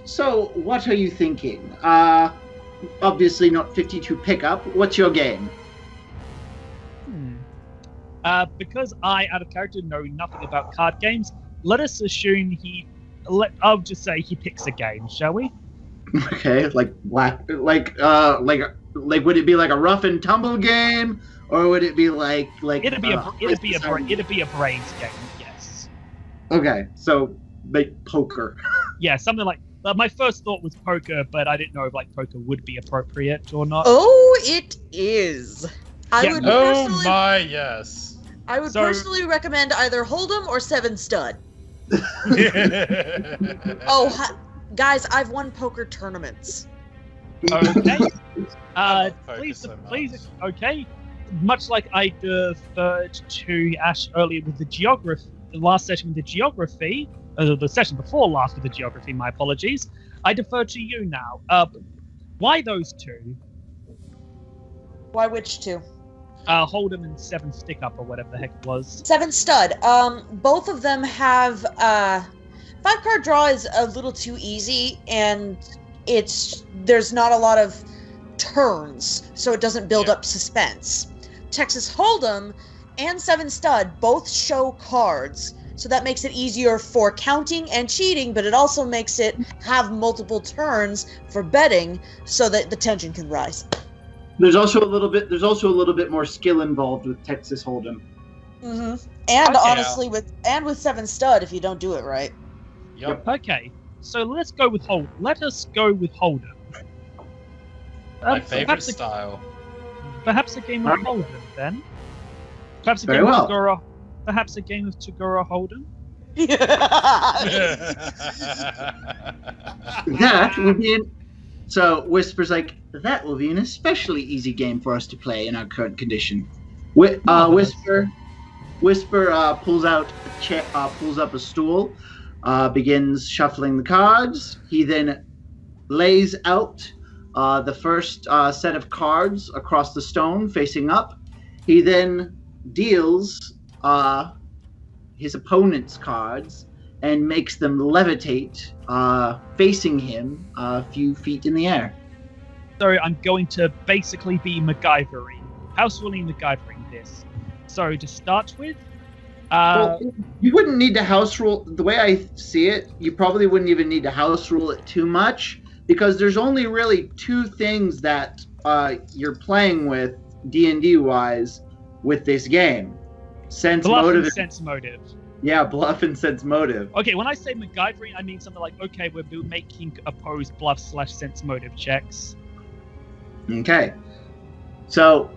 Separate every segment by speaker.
Speaker 1: So what are you thinking? Obviously not 52 pickup. What's your game?
Speaker 2: Because I, out of character, know nothing about card games, let us assume I'll just say he picks a game, shall we?
Speaker 1: Okay, like would it be like a rough and tumble game, or would it be like
Speaker 2: it'd be a brains game, yes.
Speaker 1: Okay, so like poker.
Speaker 2: Yeah, something like my first thought was poker, but I didn't know if like poker would be appropriate or not.
Speaker 3: Oh, it is.
Speaker 4: Yes.
Speaker 3: I would personally recommend either Hold'em or Seven Stud. Guys, I've won poker tournaments.
Speaker 2: Okay. Please. Okay. Much like I deferred to Ash earlier with the last session with the geography, the session before last with the geography, my apologies. I defer to you now. Why those two?
Speaker 3: Why which two?
Speaker 2: Hold'em and Seven Stick Up or whatever the heck it was.
Speaker 3: Seven Stud. Both of them have 5-card draw is a little too easy, and there's not a lot of turns, so it doesn't build up suspense. Texas Hold'em and Seven Stud both show cards, so that makes it easier for counting and cheating, but it also makes it have multiple turns for betting, so that the tension can rise.
Speaker 1: There's also a little bit more skill involved with Texas Hold'em.
Speaker 3: Mm-hmm. And honestly, with Seven Stud, if you don't do it right.
Speaker 4: Yep.
Speaker 2: Okay, so let us go with Hold'em.
Speaker 4: My favorite style.
Speaker 2: Perhaps a game of Hold'em, then. Perhaps a game of Tagora Hold'em.
Speaker 1: That would be So Whisper's like, that will be an especially easy game for us to play in our current condition. Whisper pulls up a stool, begins shuffling the cards. He then lays out the first set of cards across the stone facing up. He then deals his opponent's cards and makes them levitate facing him a few feet in the air.
Speaker 2: So I'm going to basically be MacGyvering, house ruling MacGyvering this. So to start with,
Speaker 1: well, you wouldn't need to house rule. The way I see it, you probably wouldn't even need to house rule it too much, because there's only really two things that you're playing with D&D wise with this game:
Speaker 2: bluff and sense motive.
Speaker 1: Yeah, bluff and sense motive.
Speaker 2: Okay, when I say MacGyvering, I mean something like, okay, we're making opposed bluff/sense motive checks.
Speaker 1: Okay. So,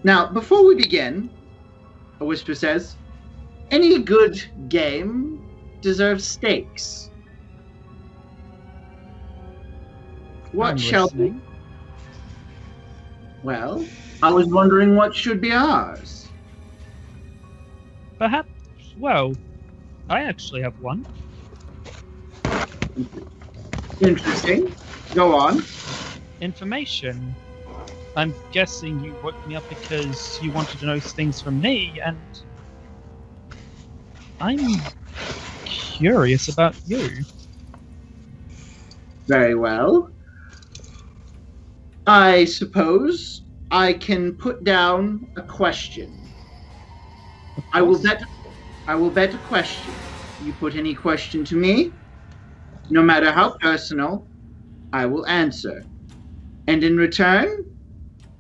Speaker 1: now, before we begin, a Whisper says, any good game deserves stakes. What shall we... Well, I was wondering what should be ours.
Speaker 2: Perhaps... Well, I actually have one.
Speaker 1: Interesting. Go on.
Speaker 2: Information. I'm guessing you woke me up because you wanted to know things from me, and I'm curious about you.
Speaker 1: Very well. I suppose I can put down a question. I will bet a question. You put any question to me, no matter how personal, I will answer. And in return,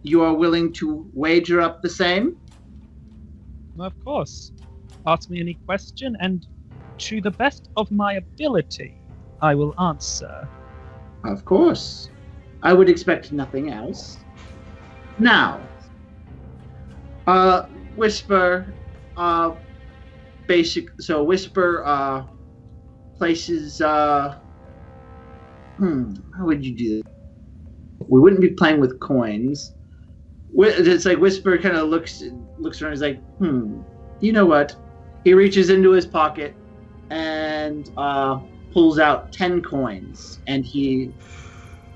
Speaker 1: you are willing to wager up the same?
Speaker 2: Of course. Ask me any question, and to the best of my ability, I will answer.
Speaker 1: Of course. I would expect nothing else. Now, Whisper, Whisper, places, how would you do that? We wouldn't be playing with coins. It's like Whisper kind of looks around, he's like, you know what? He reaches into his pocket and pulls out 10 coins, and he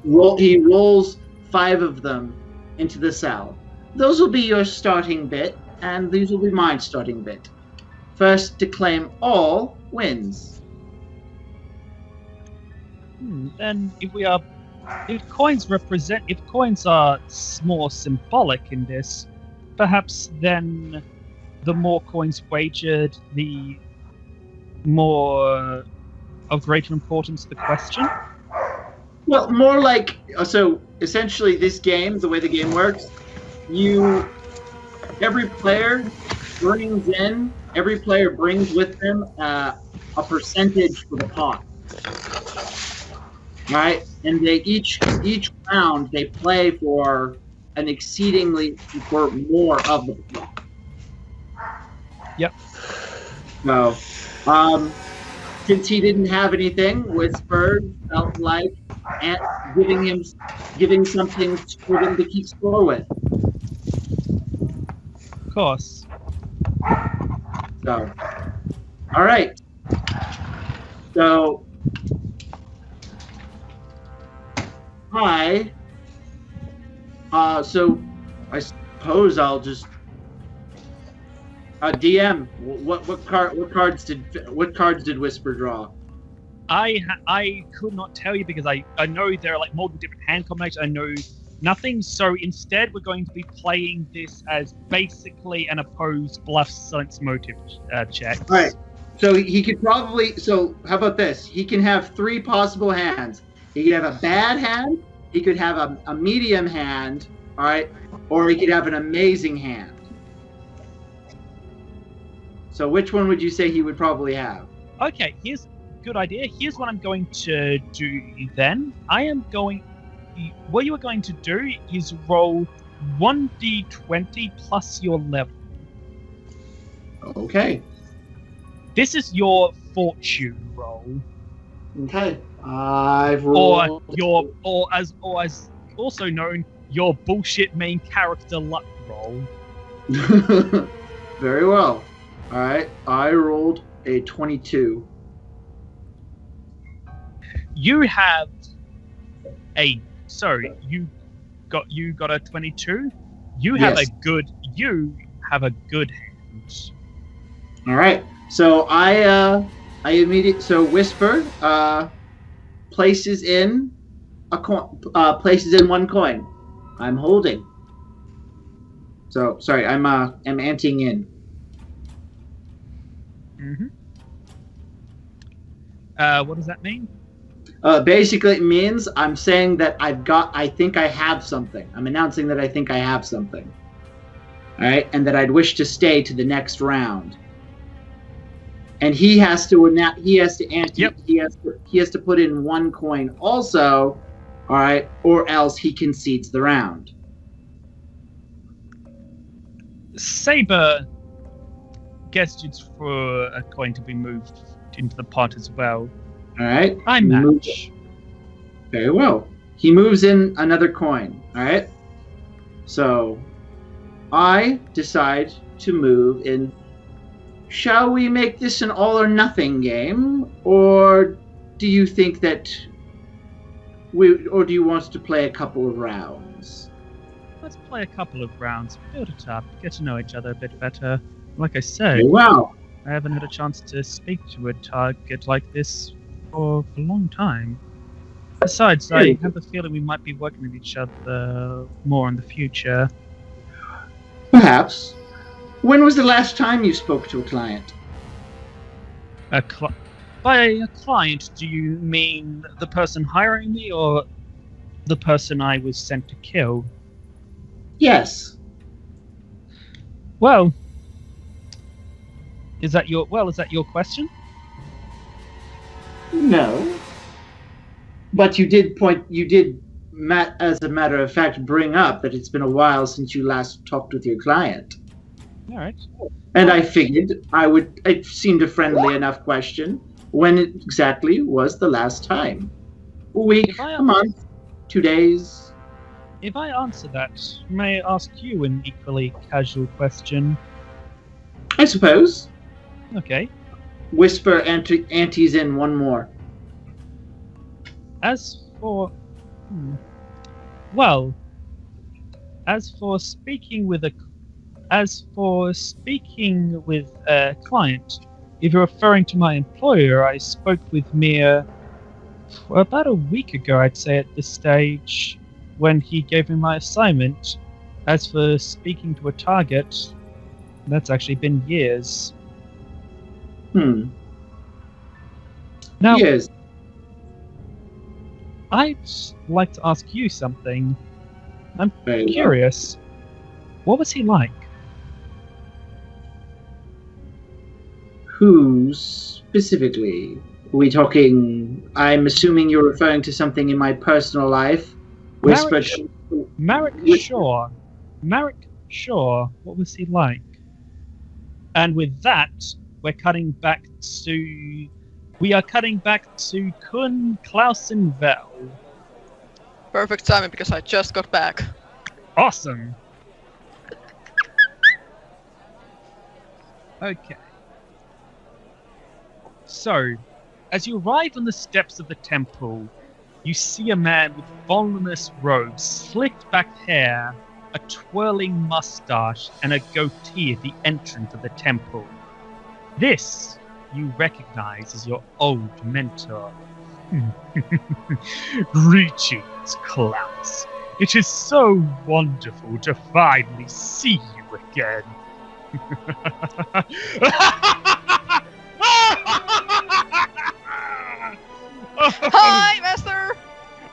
Speaker 1: rolls 5 of them into the cell. Those will be your starting bit, and these will be my starting bit. First to claim all wins.
Speaker 2: Then if coins are more symbolic in this, perhaps then the more coins wagered, the more of greater importance the question?
Speaker 1: Well, more like, so essentially this game, the way the game works, every player brings with them a percentage for the pot. Right? And they each round they play for an exceedingly for more of the pot.
Speaker 2: Yep.
Speaker 1: So, since he didn't have anything, Whisper felt like giving something for him to keep score with.
Speaker 2: Of course.
Speaker 1: So, all right. So, so I suppose I'll just DM. What cards did Whisper draw?
Speaker 2: I could not tell you because I know there are like multiple different hand combinations. I know nothing. So instead, we're going to be playing this as basically an opposed bluff sense motive check.
Speaker 1: All right. So he could probably. So how about this? He can have 3 possible hands. He could have a bad hand. He could have a medium hand. All right. Or he could have an amazing hand. So which one would you say he would probably have?
Speaker 2: Okay, here's a good idea. Here's what I'm going to do then. What you are going to do is roll 1d20 plus your level.
Speaker 1: Okay.
Speaker 2: This is your fortune roll.
Speaker 1: Okay. I've rolled.
Speaker 2: Or as also known, your bullshit main character luck roll.
Speaker 1: Very well. All right, I rolled a 22.
Speaker 2: You got a 22. You have a good hand.
Speaker 1: All right, so so Whisper places in one coin. I'm holding. So sorry, I'm anting in.
Speaker 2: Mm-hmm. What does that mean?
Speaker 1: Basically, it means I'm saying that I think I have something. I'm announcing that I think I have something. All right, and that I'd wish to stay to the next round. And he has to ante.
Speaker 2: Yep.
Speaker 1: He has to put in 1 coin also. All right, or else he concedes the round.
Speaker 2: Saber gestures for a coin to be moved into the pot as well.
Speaker 1: All right.
Speaker 2: I match.
Speaker 1: Very well. He moves in another coin. All right. So I decide to move in. Shall we make this an all or nothing game, or do you think that or do you want us to play a couple of rounds?
Speaker 2: Let's play a couple of rounds. Build it up. Get to know each other a bit better. Like I said,
Speaker 1: Wow.
Speaker 2: I haven't had a chance to speak to a target like this for a long time. Besides, I have a feeling we might be working with each other more in the future.
Speaker 1: Perhaps. When was the last time you spoke to a client?
Speaker 2: By a client, do you mean the person hiring me or the person I was sent to kill?
Speaker 1: Yes.
Speaker 2: Well, is that your question?
Speaker 1: No. But you did, as a matter of fact, bring up that it's been a while since you last talked with your client.
Speaker 2: All right.
Speaker 1: And I figured it seemed a friendly enough question. When exactly was the last time? A week, a month, 2 days?
Speaker 2: If I answer that, may I ask you an equally casual question?
Speaker 1: I suppose.
Speaker 2: Okay.
Speaker 1: Whisper antes in one more.
Speaker 2: As for speaking with a client, if you're referring to my employer, I spoke with Mia about a week ago, I'd say, at this stage, when he gave me my assignment. As for speaking to a target, that's actually been years. Now,
Speaker 1: Yes.
Speaker 2: I'd like to ask you something. I'm
Speaker 1: Very well.
Speaker 2: curious. What was he like?
Speaker 1: Who specifically? Are we talking? I'm assuming you're referring to something in my personal life. Whisper.
Speaker 2: Marek Shaw. Marek Shaw. What was he like? And with that, we are cutting back to Kun, Klaus, and Vell.
Speaker 5: Perfect timing because I just got back.
Speaker 2: Awesome. Okay. So, as you arrive on the steps of the temple, you see a man with voluminous robes, slicked back hair, a twirling mustache, and a goatee at the entrance of the temple. This you recognize as your old mentor. Greetings, Claus. It is so wonderful to finally see you again.
Speaker 5: Hi, Master!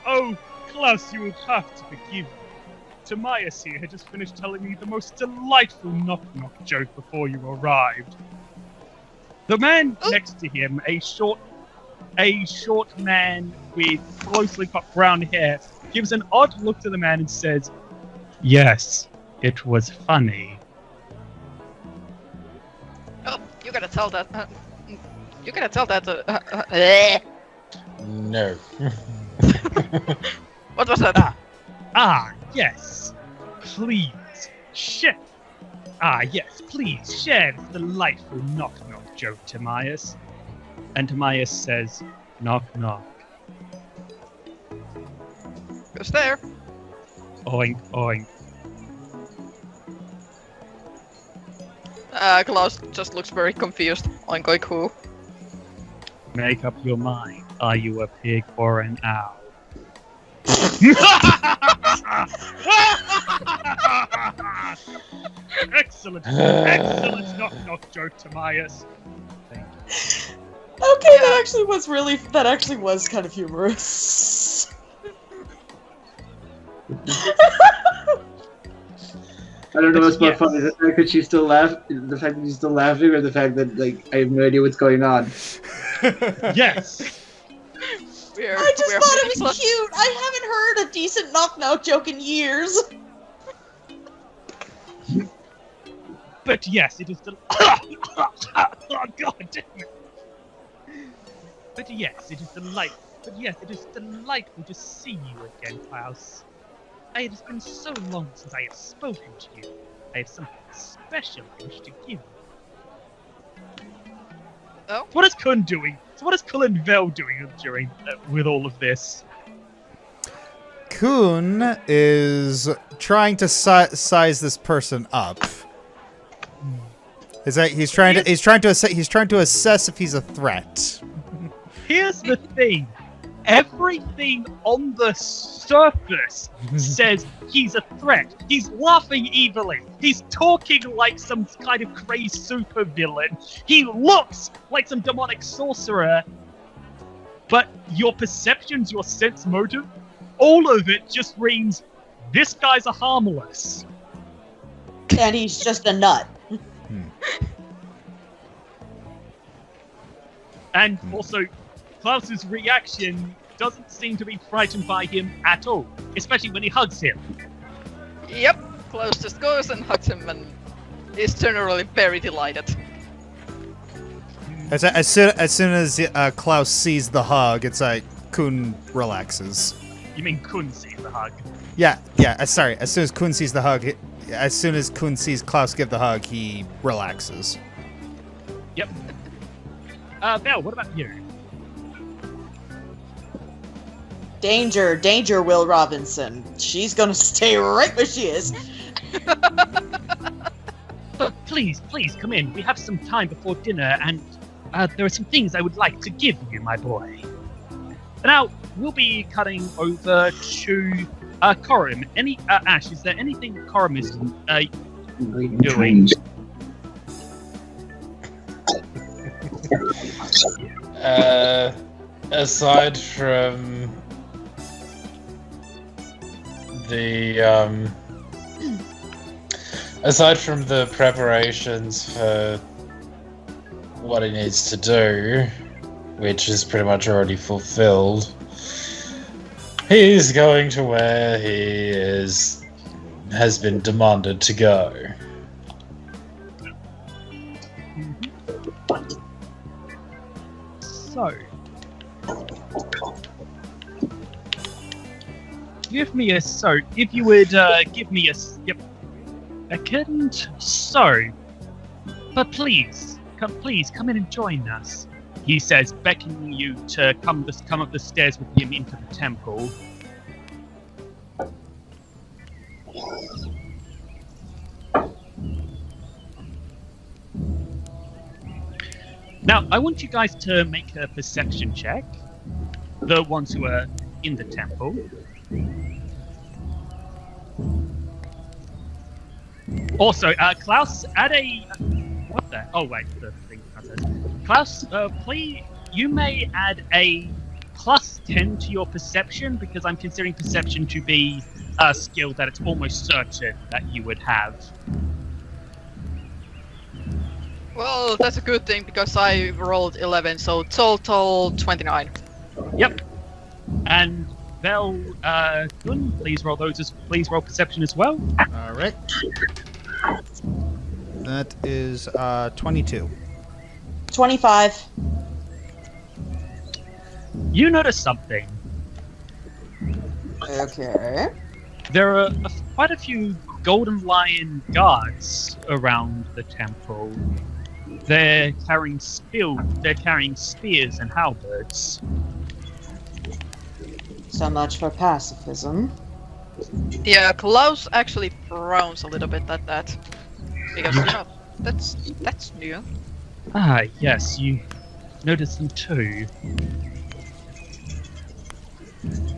Speaker 2: Oh, Claus, you will have to forgive me. Timaeus here had just finished telling me the most delightful knock-knock joke before you arrived. The man next to him, a short man with closely cut brown hair, gives an odd look to the man and says, "Yes, it was funny."
Speaker 5: Oh, you gotta tell that.
Speaker 4: No.
Speaker 5: What was that?
Speaker 2: Yes. Please share. Yes, please share this delightful knock-knock joke, Timaeus. And Timaeus says, "Knock-knock."
Speaker 5: Who's there?
Speaker 2: Oink, oink.
Speaker 5: Klaus just looks very confused. Oink oink who?
Speaker 2: Make up your mind. Are you a pig or an owl? Excellent knock-knock joke, Timaeus. Thank you.
Speaker 3: Okay, that actually was kind of humorous.
Speaker 1: I don't know what's more funny, the fact that she's still laughing, or the fact that I have no idea what's going on.
Speaker 2: Yes.
Speaker 3: I just thought it was cute. I haven't heard a decent knock-knock joke in years.
Speaker 2: But yes, it is oh, God damn it. But yes, it is delightful to see you again, Klaus. It has been so long since I have spoken to you. I have something special I wish to give you.
Speaker 5: Oh?
Speaker 2: What is Kun doing? So what is Kun and Vell doing during with all of this?
Speaker 6: Kun is trying to size this person up. He's trying to assess if he's a threat.
Speaker 2: Here's the thing. Everything on the surface says he's a threat. He's laughing evilly. He's talking like some kind of crazy supervillain. He looks like some demonic sorcerer. But your sense motive, all of it just reads, this guy's a harmless.
Speaker 3: And he's just a nut.
Speaker 2: And also, Klaus's reaction doesn't seem to be frightened by him at all, especially when he hugs him.
Speaker 5: Yep, Klaus just goes and hugs him and is generally very delighted.
Speaker 6: As soon as Klaus sees the hug, it's like Kun relaxes.
Speaker 2: You mean Kun sees the hug?
Speaker 6: Yeah. Sorry. As soon as Kun sees the hug, as soon as Kun sees Klaus give the hug, he relaxes.
Speaker 2: Yep. Vell, what about you?
Speaker 3: Danger, Will Robinson. She's gonna stay right where she is.
Speaker 2: Please, come in. We have some time before dinner, and there are some things I would like to give you, my boy. Now, we'll be cutting over to Korim. Ash, is there anything Korim is doing?
Speaker 4: Aside from the preparations for what he needs to do, which is pretty much already fulfilled, he's going to where he has been demanded to go.
Speaker 2: So, if you would give me a second. So, but please come in and join us, he says, beckoning you to come up the stairs with him into the temple. Now, I want you guys to make a perception check, the ones who are in the temple. Also, Klaus, add a... What the... Oh, wait, the thing. Klaus, please, you may add a +10 to your perception, because I'm considering perception to be a skill that it's almost certain that you would have.
Speaker 5: Well, that's a good thing, because I rolled 11, so total 29.
Speaker 2: Yep. And Vell, Gun, please roll perception as well.
Speaker 6: All right. That is 22.
Speaker 3: 25.
Speaker 2: You notice something.
Speaker 3: Okay.
Speaker 2: There are quite a few Golden Lion guards around the temple. They're carrying spears and halberds.
Speaker 3: So much for pacifism.
Speaker 5: Yeah, Klaus actually frowns a little bit at that. Because, you know, that's new.
Speaker 2: Ah, yes, you noticed them too.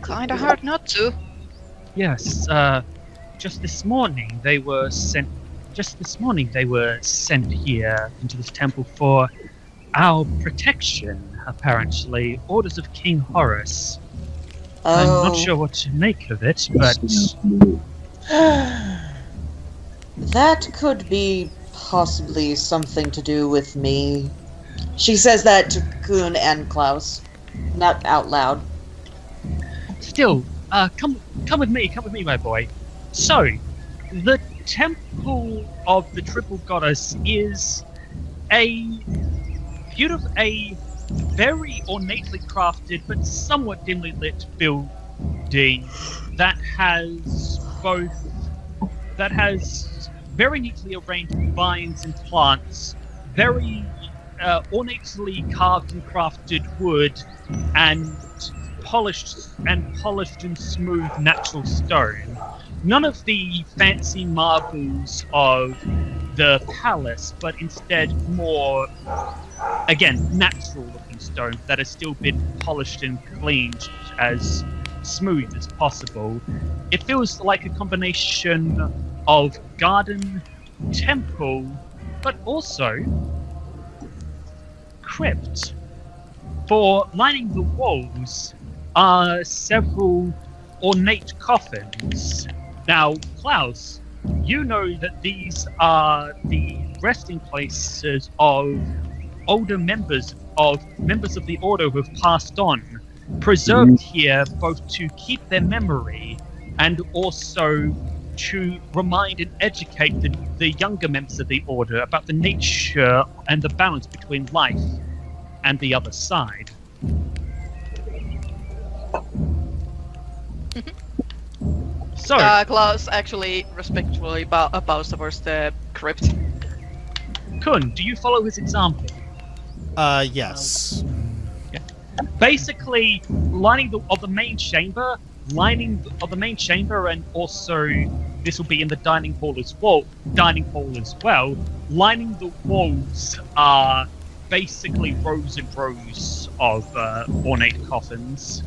Speaker 5: Kinda hard not to.
Speaker 2: Yes, just this morning they were sent here into this temple for our protection, apparently. Orders of King Horus. I'm not sure what to make of it, but...
Speaker 3: That could be possibly something to do with me. She says that to Kun and Klaus. Not out loud.
Speaker 2: Still, come with me, my boy. So, the Temple of the Triple Goddess is a very ornately crafted but somewhat dimly lit building that has very neatly arranged vines and plants, very ornately carved and crafted wood, and polished and smooth natural stone. None of the fancy marbles of the palace, but instead more, again, natural-looking stone that has still been polished and cleaned as smooth as possible. It feels like a combination of garden, temple, but also crypt. For lining the walls are several ornate coffins. Now, Klaus, you know that these are the resting places of older members of the Order who have passed on, preserved here both to keep their memory and also to remind and educate the younger members of the Order about the nature and the balance between life and the other side. So,
Speaker 5: Claus actually respectfully bows towards the crypt.
Speaker 2: Kun, do you follow his example?
Speaker 6: Yes.
Speaker 2: Basically, lining the main chamber, and also this will be in the dining hall as well. Lining the walls are basically rows and rows of ornate coffins.